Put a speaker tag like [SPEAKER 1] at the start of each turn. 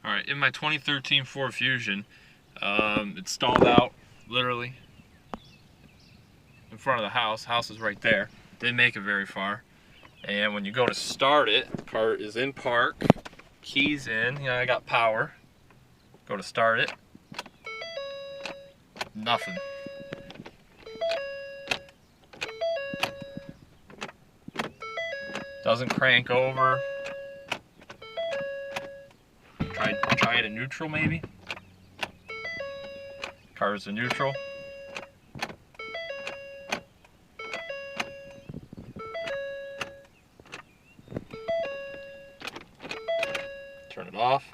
[SPEAKER 1] Alright, in my 2013 Ford Fusion, it stalled out, literally, in front of the house. House is right there. Didn't make it very far. And when you go to start it, car is in park, keys in, you know, I got power. Go to start it. Nothing. Doesn't crank over. Try it in neutral maybe. Car's in neutral. Turn it off.